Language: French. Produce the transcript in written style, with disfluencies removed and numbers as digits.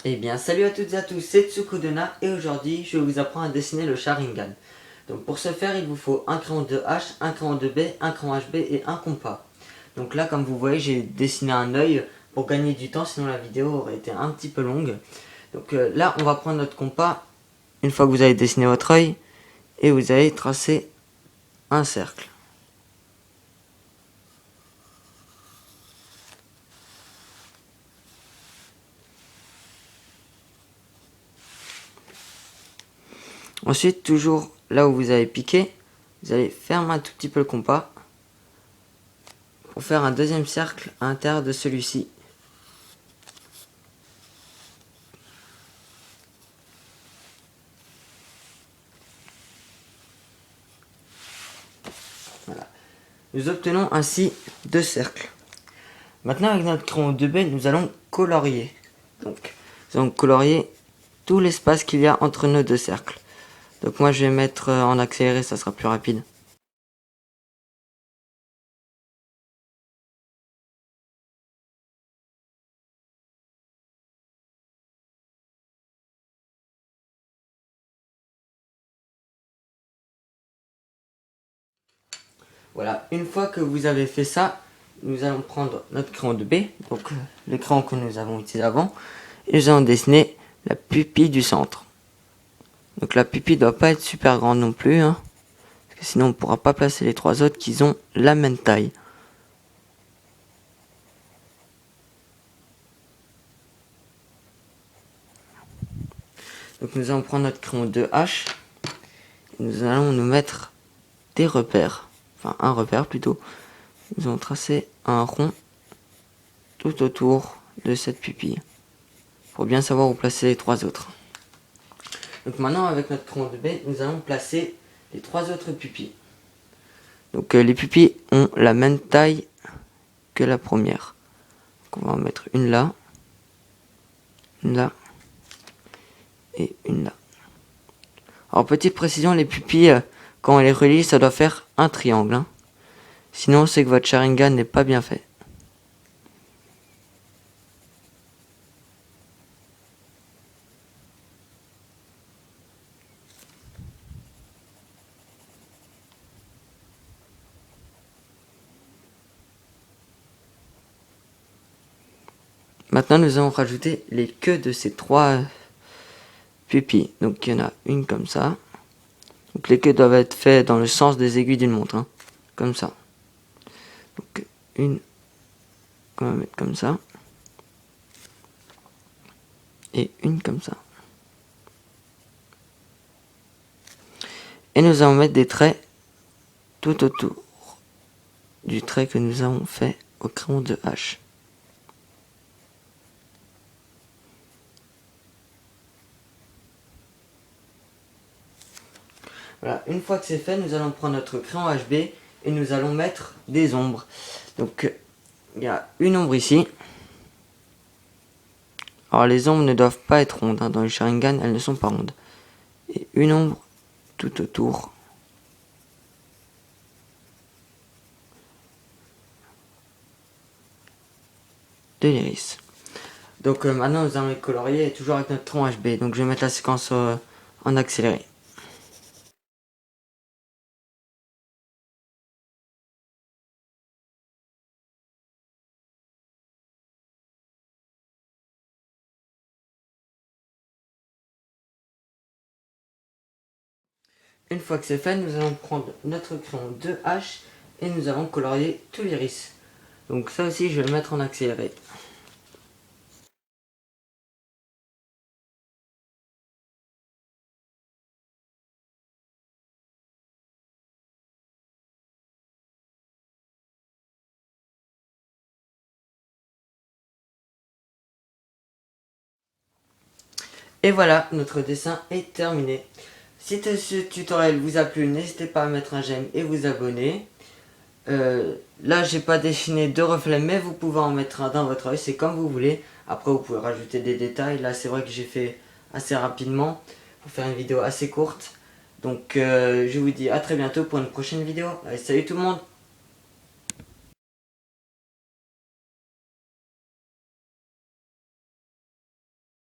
Eh bien, salut à toutes et à tous, c'est Tsukudena et aujourd'hui, je vais vous apprendre à dessiner le Sharingan. Donc pour ce faire, il vous faut un crayon de H, un crayon de B, un crayon HB et un compas. Donc là, comme vous voyez, j'ai dessiné un œil pour gagner du temps, sinon la vidéo aurait été un petit peu longue. Donc là, on va prendre notre compas, une fois que vous avez dessiné votre œil, et vous allez tracer un cercle. Ensuite, toujours là où vous avez piqué, vous allez fermer un tout petit peu le compas pour faire un deuxième cercle à l'intérieur de celui-ci. Voilà. Nous obtenons ainsi deux cercles. Maintenant, avec notre crayon 2B, nous allons colorier. Donc, nous allons colorier tout l'espace qu'il y a entre nos deux cercles. Donc moi, je vais mettre en accéléré, ça sera plus rapide. Voilà, une fois que vous avez fait ça, nous allons prendre notre crayon 2B, donc le crayon que nous avons utilisé avant, et nous allons dessiner la pupille du centre. Donc la pupille ne doit pas être super grande non plus, hein, parce que sinon on ne pourra pas placer les trois autres qui ont la même taille. Donc nous allons prendre notre crayon 2H, et nous allons nous mettre des repères, enfin un repère plutôt. Nous allons tracer un rond tout autour de cette pupille, pour bien savoir où placer les trois autres. Donc maintenant, avec notre crayon de B, nous allons placer les trois autres pupilles. Donc les pupilles ont la même taille que la première. Donc, on va en mettre une là et une là. Alors petite précision, les pupilles, quand on les relie, ça doit faire un triangle, hein. Sinon, c'est que votre Sharingan n'est pas bien fait. Maintenant, nous allons rajouter les queues de ces trois pupilles. Donc il y en a une comme ça. Donc les queues doivent être faites dans le sens des aiguilles d'une montre, hein. Comme ça. Donc une qu'on va mettre comme ça. Et une comme ça. Et nous allons mettre des traits tout autour du trait que nous avons fait au crayon de H. Voilà, une fois que c'est fait, nous allons prendre notre crayon HB et nous allons mettre des ombres. Donc, il y a une ombre ici. Alors, les ombres ne doivent pas être rondes, hein. Dans le Sharingan, elles ne sont pas rondes. Et une ombre tout autour de l'iris. Donc, maintenant, nous allons les colorier toujours avec notre crayon HB. Donc, je vais mettre la séquence en accéléré. Une fois que c'est fait, nous allons prendre notre crayon 2H et nous allons colorier tout l'iris. Donc ça aussi, je vais le mettre en accéléré. Et voilà, notre dessin est terminé. Si ce tutoriel vous a plu, n'hésitez pas à mettre un j'aime et vous abonner. Là, j'ai pas dessiné de reflet, mais vous pouvez en mettre un dans votre œil, c'est comme vous voulez. Après, vous pouvez rajouter des détails. Là, c'est vrai que j'ai fait assez rapidement pour faire une vidéo assez courte. Donc, je vous dis à très bientôt pour une prochaine vidéo. Allez, salut tout le monde!